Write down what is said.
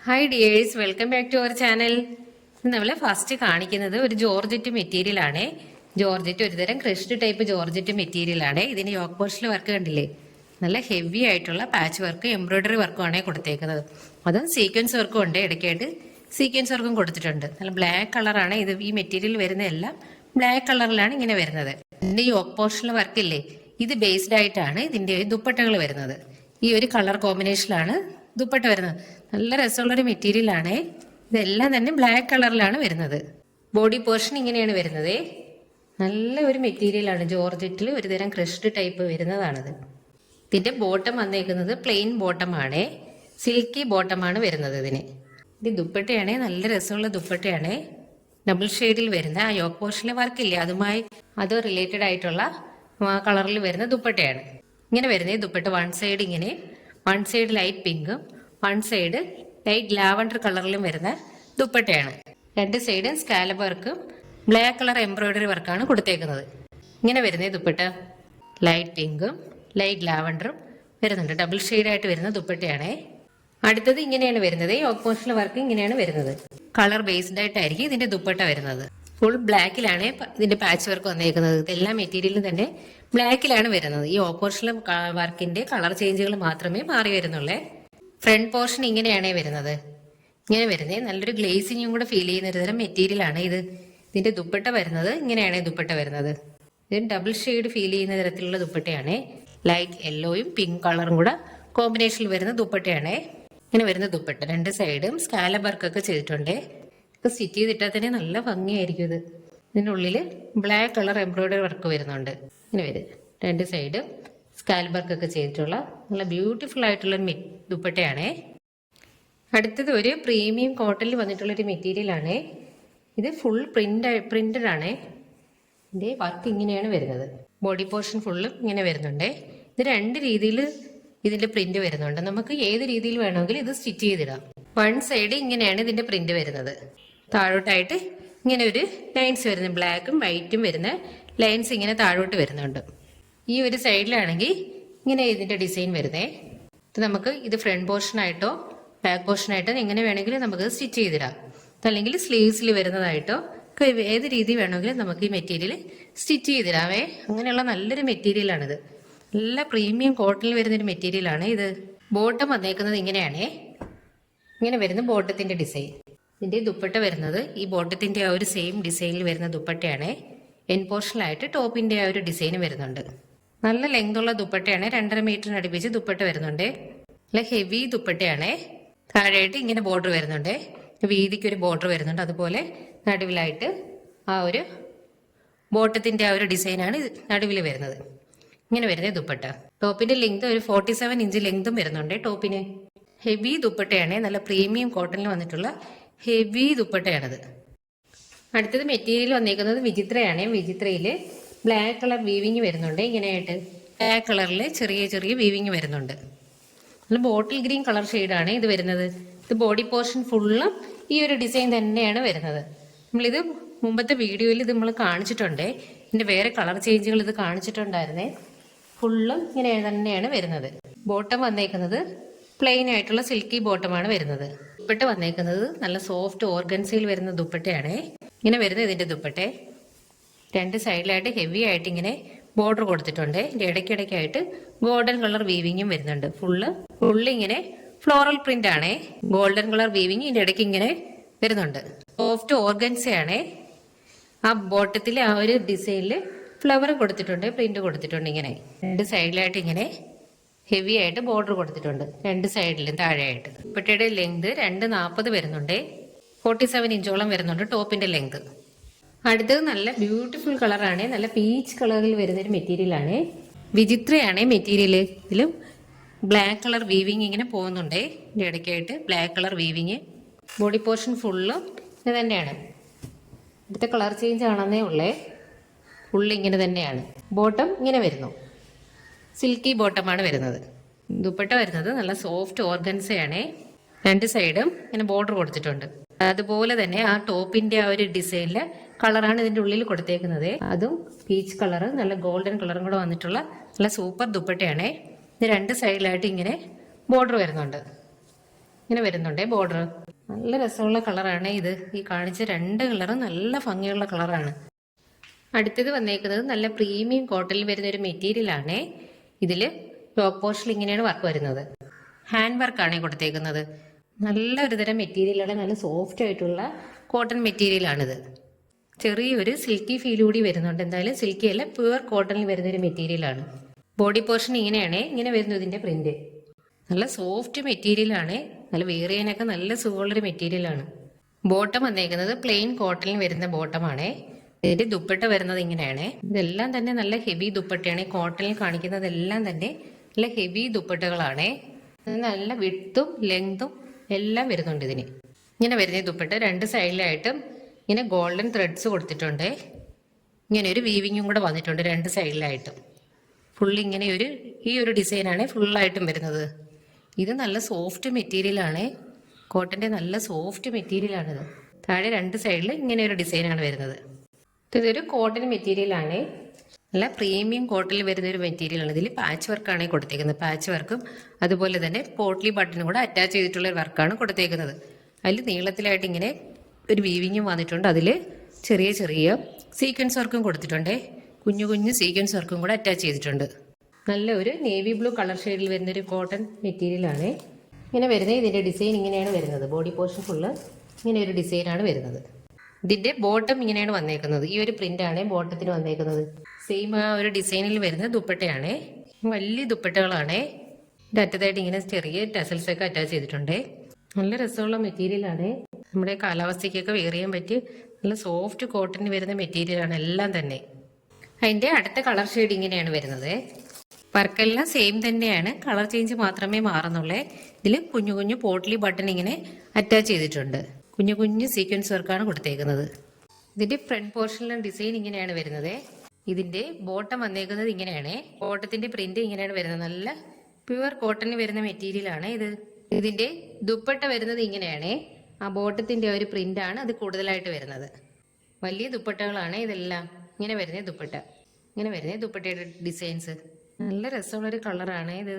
Hi dears, welcome back to our channel. നമ്മൾ first കാണിക്കുന്നത് ഒരു ജോർജറ്റ് മെറ്റീരിയൽ ആണ്. ജോർജറ്റ് ഒരുതരം ക്രഷ്ഡ് ടൈപ്പ് ജോർജറ്റ് മെറ്റീരിയൽ ആണ്. ഇതിന് യോക്ക് പോസ്റ്റിൽ വർക്ക് കണ്ടില്ലേ, നല്ല ഹെവി ആയിട്ടുള്ള പാച്ച് വർക്ക് എംബ്രോയിഡറി വർക്കും ആണ് കൊടുത്തേക്കുന്നത്. അതും സീക്വൻസ് വർക്കും ഉണ്ട്, ഇടയ്ക്കായിട്ട് സീക്വൻസ് വർക്കും കൊടുത്തിട്ടുണ്ട്. നല്ല ബ്ലാക്ക് കളറാണ് ഇത്. ഈ മെറ്റീരിയൽ വരുന്ന എല്ലാം ബ്ലാക്ക് കളറിലാണ് ഇങ്ങനെ വരുന്നത്. ഇതിന്റെ യോക്ക് പോസ്റ്റിലെ വർക്കില്ലേ, ഇത് ബേസ്ഡ് ആയിട്ടാണ് ഇതിന്റെ ദുപ്പട്ടകൾ വരുന്നത്. ഈ ഒരു കളർ കോമ്പിനേഷനിലാണ് ദുപ്പട്ട വരുന്നത്. നല്ല രസമുള്ളൊരു മെറ്റീരിയൽ ആണ്. ഇതെല്ലാം തന്നെ ബ്ലാക്ക് കളറിലാണ് വരുന്നത്. ബോഡി പോർഷൻ ഇങ്ങനെയാണ് വരുന്നത്. നല്ല ഒരു മെറ്റീരിയലാണ്. ജോർജറ്റിൽ ഒരുതരം ക്രഷ്ഡ് ടൈപ്പ് വരുന്നതാണിത്. ഇതിന്റെ ബോട്ടം വന്നേക്കുന്നത് പ്ലെയിൻ ബോട്ടമാണ്, സിൽക്കി ബോട്ടമാണ് വരുന്നത് ഇതിന്. ഇത് ദുപ്പട്ടയാണ്, നല്ല രസമുള്ള ദുപ്പട്ടയാണ്. ഡബിൾ ഷെയ്ഡിൽ വരുന്ന ആ യോക്ക് പോർഷനിലെ വർക്കില്ലേ, അത് റിലേറ്റഡ് ആയിട്ടുള്ള കളറിൽ വരുന്ന ദുപ്പട്ടയാണ് ഇങ്ങനെ വരുന്നത്. ദുപ്പട്ട വൺ സൈഡ് ലൈറ്റ് പിങ്കും വൺ സൈഡ് ലൈറ്റ് ലാവൻഡർ കളറിലും വരുന്ന ദുപ്പട്ടയാണ്. രണ്ട് സൈഡും സ്കാലപ്പ് വർക്കും ബ്ലാക്ക് കളർ എംബ്രോയിഡറി വർക്കാണ് കൊടുത്തേക്കുന്നത്. ഇങ്ങനെ വരുന്നത് ദുപ്പട്ട ലൈറ്റ് പിങ്കും ലൈറ്റ് ലാവൻഡറും വരുന്നുണ്ട്. ഡബിൾ ഷെയ്ഡായിട്ട് വരുന്ന ദുപ്പട്ടയാണ്. അടുത്തത് ഇങ്ങനെയാണ് വരുന്നത്. യോക്ക് പോസ്റ്റിലെ വർക്ക് ഇങ്ങനെയാണ് വരുന്നത്. കളർ ബേസ്ഡ് ആയിട്ടായിരിക്കും ഇതിന്റെ ദുപ്പട്ട വരുന്നത്. ഫുൾ ബ്ലാക്കിലാണ് ഇതിന്റെ പാച്ച് വർക്ക് വന്നേക്കുന്നത്. എല്ലാ മെറ്റീരിയലും തന്നെ ബ്ലാക്കിലാണ് വരുന്നത്. ഈ ഓപ്പോസിഷനിലെ വർക്കിന്റെ കളർ ചേഞ്ചുകൾ മാത്രമേ മാറി വരുന്നുള്ളേ. ഫ്രണ്ട് പോർഷൻ ഇങ്ങനെയാണ് വരുന്നത്. ഇങ്ങനെ വരുന്നത് നല്ലൊരു ഗ്ലേസിങ്ങും കൂടെ ഫീൽ ചെയ്യുന്ന ഒരു തരം മെറ്റീരിയൽ ആണ് ഇത്. ഇതിന്റെ ദുപ്പട്ട വരുന്നത് ഇങ്ങനെയാണ് ദുപ്പട്ട വരുന്നത്. ഇത് ഡബിൾ ഷെയ്ഡ് ഫീൽ ചെയ്യുന്ന തരത്തിലുള്ള ദുപ്പട്ടയാണ്. ലൈറ്റ് യെല്ലോയും പിങ്ക് കളറും കൂടെ കോമ്പിനേഷനിൽ വരുന്ന ദുപ്പട്ടയാണ്. ഇങ്ങനെ വരുന്ന ദുപ്പട്ട രണ്ട് സൈഡും സ്കാലപ്പ് വർക്കൊക്കെ ചെയ്തിട്ടുണ്ട്. സ്റ്റിച്ച് ചെയ്തിട്ടാൽ തന്നെ നല്ല ഭംഗിയായിരിക്കും ഇത്. ഇതിൻ്റെ ഉള്ളിൽ ബ്ലാക്ക് കളർ എംബ്രോയിഡറി വർക്ക് വരുന്നുണ്ട്. ഇങ്ങനെ വരും രണ്ട് സൈഡ് സ്കാലപ്പ് വർക്കൊക്കെ ചെയ്തിട്ടുള്ള നല്ല ബ്യൂട്ടിഫുൾ ആയിട്ടുള്ള ദുപ്പട്ടയാണ്. അടുത്തത് ഒരു പ്രീമിയം കോട്ടണിൽ വന്നിട്ടുള്ള ഒരു മെറ്റീരിയൽ ആണ്. ഇത് ഫുൾ പ്രിന്റഡ് ആണ്. ഇതിന്റെ വർക്ക് ഇങ്ങനെയാണ് വരുന്നത്. ബോഡി പോർഷൻ ഫുള്ളും ഇങ്ങനെ വരുന്നുണ്ട്. ഇത് രണ്ട് രീതിയിൽ ഇതിന്റെ പ്രിന്റ് വരുന്നുണ്ട്. നമുക്ക് ഏത് രീതിയിൽ വേണമെങ്കിലും ഇത് സ്റ്റിച്ച് ചെയ്തിടാം. വൺ സൈഡ് ഇങ്ങനെയാണ് ഇതിന്റെ പ്രിന്റ് വരുന്നത്. താഴോട്ടായിട്ട് ഇങ്ങനെ ഒരു ലൈൻസ് വരുന്നു, ബ്ലാക്കും വൈറ്റും വരുന്ന ലൈൻസ് ഇങ്ങനെ താഴോട്ട് വരുന്നുണ്ട്. ഈ ഒരു സൈഡിലാണെങ്കിൽ ഇങ്ങനെ ഇതിന്റെ ഡിസൈൻ വരുന്നേ. ഇത് നമുക്ക് ഇത് ഫ്രണ്ട് പോർഷനായിട്ടോ ബാക്ക് പോർഷനായിട്ടോ എങ്ങനെ വേണമെങ്കിലും നമുക്ക് സ്റ്റിച്ച് ചെയ്തിടാം. അല്ലെങ്കിൽ സ്ലീവ്സിൽ വരുന്നതായിട്ടോ ഏത് രീതി വേണമെങ്കിലും നമുക്ക് ഈ മെറ്റീരിയൽ സ്റ്റിച്ച് ചെയ്തിടാവേ. അങ്ങനെയുള്ള നല്ലൊരു മെറ്റീരിയലാണിത്. നല്ല പ്രീമിയം കോട്ടണിൽ വരുന്നൊരു മെറ്റീരിയലാണ് ഇത്. ബോട്ടം വന്നേക്കുന്നത് ഇങ്ങനെയാണേ. ഇങ്ങനെ വരുന്ന ബോട്ടത്തിന്റെ ഡിസൈൻ. ഇതിന്റെ ദുപ്പട്ട വരുന്നത് ഈ ബോട്ടത്തിന്റെ ആ ഒരു സെയിം ഡിസൈനിൽ വരുന്ന ദുപ്പട്ടയാണ്. എൻ പോർഷനിലായിട്ട് ടോപ്പിന്റെ ആ ഒരു ഡിസൈൻ വരുന്നുണ്ട്. നല്ല ലെങ്ത് ഉള്ള ദുപ്പട്ടയാണ്. 2.5 മീറ്ററിന് അടുപ്പിച്ച് ദുപ്പട്ട വരുന്നുണ്ട്. നല്ല ഹെവി ദുപ്പട്ടയാണ്. താഴെയായിട്ട് ഇങ്ങനെ ബോർഡർ വരുന്നുണ്ട്. വീതിക്ക് ഒരു ബോർഡർ വരുന്നുണ്ട്. അതുപോലെ നടുവിലായിട്ട് ആ ഒരു ബോട്ടത്തിന്റെ ആ ഒരു ഡിസൈനാണ് നടുവിൽ വരുന്നത്. ഇങ്ങനെ വരുന്നത് ദുപ്പട്ട. ടോപ്പിന്റെ ലെങ്ത് ഒരു 47 ഇഞ്ച് ലെങ്തും വരുന്നുണ്ട് ടോപ്പിന്. ഹെവി ദുപ്പട്ടയാണ്. നല്ല പ്രീമിയം കോട്ടണിൽ വന്നിട്ടുള്ള ഹെവി ദുപ്പട്ടയാണത്. അടുത്തത് മെറ്റീരിയൽ വന്നേക്കുന്നത് വിചിത്രയാണ്. വിചിത്രയിൽ ബ്ലാക്ക് കളർ വീവിങ് വരുന്നുണ്ട്. ഇങ്ങനെയായിട്ട് ബ്ലാക്ക് കളറിൽ ചെറിയ ചെറിയ വീവിങ് വരുന്നുണ്ട്. നല്ല ബോട്ടിൽ ഗ്രീൻ കളർ ഷെയ്ഡാണ് ഇത് വരുന്നത്. ഇത് ബോഡി പോർഷൻ ഫുള്ളും ഈ ഒരു ഡിസൈൻ തന്നെയാണ് വരുന്നത്. നമ്മളിത് മുമ്പത്തെ വീഡിയോയിൽ ഇത് നമ്മൾ കാണിച്ചിട്ടുണ്ട്. ഇതിന്റെ വേറെ കളർ ചേഞ്ചുകൾ ഇത് കാണിച്ചിട്ടുണ്ടായിരുന്നേ. ഫുള്ളും ഇങ്ങനെ തന്നെയാണ് വരുന്നത്. ബോട്ടം വന്നേക്കുന്നത് പ്ലെയിൻ ആയിട്ടുള്ള സിൽക്കി ബോട്ടമാണ് വരുന്നത്. ദുപ്പട്ട വന്നേക്കുന്നത് നല്ല സോഫ്റ്റ് ഓർഗൻസയിൽ വരുന്ന ദുപ്പട്ടയാണ്. ഇങ്ങനെ വരുന്ന ഇതിന്റെ ദുപ്പട്ട രണ്ട് സൈഡിലായിട്ട് ഹെവി ആയിട്ട് ഇങ്ങനെ ബോർഡർ കൊടുത്തിട്ടുണ്ട്. ഇതിന്റെ ഇടയ്ക്കിടയ്ക്കായിട്ട് ഗോൾഡൻ കളർ വീവിങ്ങും വരുന്നുണ്ട്. ഫുള്ള് ഇങ്ങനെ ഫ്ലോറൽ പ്രിന്റ് ആണ്. ഗോൾഡൻ കളർ വീവിങ് ഇതിന്റെ ഇടയ്ക്ക് ഇങ്ങനെ വരുന്നുണ്ട്. സോഫ്റ്റ് ഓർഗൻസയാണ്. ആ ബോട്ടത്തിൽ ആ ഒരു ഡിസൈനിൽ ഫ്ലവർ കൊടുത്തിട്ടുണ്ട്, പ്രിന്റ് കൊടുത്തിട്ടുണ്ട്. ഇങ്ങനെ രണ്ട് സൈഡിലായിട്ട് ഇങ്ങനെ ഹെവി ആയിട്ട് ബോർഡർ കൊടുത്തിട്ടുണ്ട്. രണ്ട് സൈഡിലും താഴെയായിട്ട്. ദുപ്പട്ടയുടെ ലെങ്ത് 2.40 വരുന്നുണ്ട്. 47 ഇഞ്ചോളം വരുന്നുണ്ട് ടോപ്പിന്റെ ലെങ്ത്. അടുത്തത് നല്ല ബ്യൂട്ടിഫുൾ കളറാണ്. നല്ല പീച്ച് കളറിൽ വരുന്നൊരു മെറ്റീരിയലാണ്. വിചിത്രയാണ് മെറ്റീരിയൽ. ഇതിലും ബ്ലാക്ക് കളർ വീവിങ് ഇങ്ങനെ പോകുന്നുണ്ട്. ഇതിന്റെ ഇടയ്ക്കായിട്ട് black colour weaving. Body portion ഫുള്ളും ഇത് തന്നെയാണ്. അടുത്ത കളർ ചേഞ്ച് ആണെന്നേ ഉള്ളേ. ഫുള്ള് ഇങ്ങനെ തന്നെയാണ്. ബോട്ടം ഇങ്ങനെ വരുന്നു. സിൽക്കി ബോട്ടമാണ് വരുന്നത്. ദുപ്പട്ട വരുന്നത് നല്ല സോഫ്റ്റ് ഓർഗൻസയാണ്. രണ്ട് സൈഡും ഇങ്ങനെ ബോർഡർ കൊടുത്തിട്ടുണ്ട്. അതുപോലെ തന്നെ ആ ടോപ്പിന്റെ ആ ഒരു ഡിസൈനിലെ കളറാണ് ഇതിന്റെ ഉള്ളിൽ കൊടുത്തേക്കുന്നത്. അതും പീച്ച് കളർ നല്ല ഗോൾഡൻ കളറും കൂടെ വന്നിട്ടുള്ള നല്ല സൂപ്പർ ദുപ്പട്ടയാണ്. ഇത് രണ്ട് സൈഡിലായിട്ട് ഇങ്ങനെ ബോർഡർ വരുന്നുണ്ട്. ഇങ്ങനെ വരുന്നുണ്ട് ബോർഡർ. നല്ല രസമുള്ള കളറാണ് ഇത്. ഈ കാണിച്ച രണ്ട് കളറും നല്ല ഭംഗിയുള്ള കളറാണ്. അടുത്തത് വന്നേക്കുന്നത് നല്ല പ്രീമിയം കോട്ടണിൽ വരുന്ന ഒരു മെറ്റീരിയൽ ആണ്. ഇതില് ടോപ്പ് പോർഷനിൽ ഇങ്ങനെയാണ് വർക്ക് വരുന്നത്. ഹാൻഡ് വർക്കാണ് കൊടുത്തേക്കുന്നത്. നല്ല ഒരു തരം മെറ്റീരിയലാണ്. നല്ല സോഫ്റ്റ് ആയിട്ടുള്ള കോട്ടൺ മെറ്റീരിയൽ ആണിത്. ചെറിയൊരു സിൽക്കി ഫീൽ കൂടി വരുന്നുണ്ട്. എന്തായാലും സിൽക്കി അല്ല, പ്യുവർ കോട്ടണിൽ വരുന്ന ഒരു മെറ്റീരിയൽ ആണ്. ബോഡി പോർഷൻ ഇങ്ങനെയാണ്. ഇങ്ങനെ വരുന്നു ഇതിന്റെ പ്രിന്റ്. നല്ല സോഫ്റ്റ് മെറ്റീരിയൽ ആണ്. നല്ല വെയർ ചെയ്യാനൊക്കെ നല്ല സുഖമുള്ളൊരു മെറ്റീരിയൽ ആണ്. ബോട്ടം വന്നേക്കുന്നത് പ്ലെയിൻ കോട്ടണിൽ വരുന്ന ബോട്ടമാണ്. ഇതിന്റെ ദുപ്പട്ട വരുന്നത് ഇങ്ങനെയാണ്. ഇതെല്ലാം തന്നെ നല്ല ഹെവി ദുപ്പട്ടയാണ്. കോട്ടണിൽ കാണിക്കുന്നതെല്ലാം തന്നെ നല്ല ഹെവി ദുപ്പട്ടകളാണ്. നല്ല വിഡ്ത്തും ലെങ്തും എല്ലാം വരുന്നുണ്ട് ഇതിന്. ഇങ്ങനെ വരുന്ന ദുപ്പട്ട രണ്ട് സൈഡിലായിട്ടും ഇങ്ങനെ ഗോൾഡൻ ത്രെഡ്സ് കൊടുത്തിട്ടുണ്ട്. ഇങ്ങനെ ഒരു വീവിങ്ങും കൂടെ വന്നിട്ടുണ്ട് രണ്ട് സൈഡിലായിട്ടും. ഫുൾ ഇങ്ങനെ ഈ ഒരു ഡിസൈനാണ് ഫുള്ളായിട്ടും വരുന്നത്. ഇത് നല്ല സോഫ്റ്റ് മെറ്റീരിയൽ ആണ്. കോട്ടന്റെ നല്ല സോഫ്റ്റ് മെറ്റീരിയൽ ആണിത്. താഴെ രണ്ട് സൈഡിൽ ഇങ്ങനെ ഒരു ഡിസൈനാണ് വരുന്നത്. ഇതൊരു കോട്ടൺ മെറ്റീരിയൽ ആണ്. നല്ല പ്രീമിയം കോട്ടണിൽ വരുന്ന ഒരു മെറ്റീരിയൽ ആണ്. ഇതിൽ പാച്ച് വർക്കാണ് കൊടുത്തേക്കുന്നത്. പാച്ച് വർക്കും അതുപോലെ തന്നെ പോട്ട്ലി ബട്ടണും കൂടെ അറ്റാച്ച് ചെയ്തിട്ടുള്ള ഒരു വർക്കാണ് കൊടുത്തേക്കുന്നത്. അതിൽ നീളത്തിലായിട്ട് ഇങ്ങനെ ഒരു വീവിങ്ങും വന്നിട്ടുണ്ട്. അതിൽ ചെറിയ ചെറിയ സീക്വൻസ് വർക്കും കൊടുത്തിട്ടുണ്ട്. കുഞ്ഞു കുഞ്ഞു സീക്വൻസ് വർക്കും കൂടെ അറ്റാച്ച് ചെയ്തിട്ടുണ്ട്. നല്ല ഒരു നേവി ബ്ലൂ കളർ ഷെയ്ഡിൽ വരുന്നൊരു കോട്ടൺ മെറ്റീരിയൽ ആണ്. ഇങ്ങനെ വരുന്നത് ഇതിൻ്റെ ഡിസൈൻ ഇങ്ങനെയാണ് വരുന്നത്. ബോഡി പോർഷൻ ഫുള്ള് ഇങ്ങനെ ഒരു ഡിസൈനാണ് വരുന്നത്. ഇതിൻ്റെ ബോട്ടം ഇങ്ങനെയാണ് വന്നേക്കുന്നത്. ഈ ഒരു പ്രിൻ്റാണ് ബോട്ടത്തിന് വന്നേക്കുന്നത്. സെയിം ആ ഒരു ഡിസൈനിൽ വരുന്ന ദുപ്പട്ടയാണ്. വലിയ ദുപ്പട്ടകളാണ്. ഇതിൻ്റെ അറ്റത്തായിട്ട് ഇങ്ങനെ ചെറിയ ടസൽസ് ഒക്കെ അറ്റാച്ച് ചെയ്തിട്ടുണ്ട്. നല്ല രസമുള്ള മെറ്റീരിയലാണ്. നമ്മുടെ കാലാവസ്ഥയ്ക്കൊക്കെ വെയർ ചെയ്യാൻ പറ്റി നല്ല സോഫ്റ്റ് കോട്ടണിൽ വരുന്ന മെറ്റീരിയലാണ് എല്ലാം തന്നെ. അതിൻ്റെ അടുത്ത കളർ ഷെയ്ഡ് ഇങ്ങനെയാണ് വരുന്നത്. വർക്കെല്ലാം സെയിം തന്നെയാണ്, കളർ ചേഞ്ച് മാത്രമേ മാറുന്നുള്ളൂ. ഇതിൽ കുഞ്ഞു കുഞ്ഞു പോട്ട്ലി ബട്ടൺ ഇങ്ങനെ അറ്റാച്ച് ചെയ്തിട്ടുണ്ട്. കുഞ്ഞു കുഞ്ഞു സീക്വൻസ് വർക്കാണ് കൊടുത്തേക്കുന്നത്. ഇതിൻ്റെ ഫ്രണ്ട് പോർഷനിലെ ഡിസൈൻ ഇങ്ങനെയാണ് വരുന്നത്. ഇതിൻ്റെ ബോട്ടം വന്നേക്കുന്നത് ഇങ്ങനെയാണ്. ബോട്ടത്തിൻ്റെ പ്രിന്റ് ഇങ്ങനെയാണ് വരുന്നത്. നല്ല പ്യുവർ കോട്ടണിൽ വരുന്ന മെറ്റീരിയൽ ആണ് ഇത്. ഇതിൻ്റെ ദുപ്പട്ട വരുന്നത് ഇങ്ങനെയാണ്. ആ ബോട്ടത്തിൻ്റെ ഒരു പ്രിന്റാണ് അത് കൂടുതലായിട്ട് വരുന്നത്. വലിയ ദുപ്പട്ടകളാണ് ഇതെല്ലാം. ഇങ്ങനെ വരുന്ന ദുപ്പട്ട, ഇങ്ങനെ വരുന്ന ദുപ്പട്ടയുടെ ഡിസൈൻസ്. നല്ല രസമുള്ളൊരു കളറാണ് ഇത്.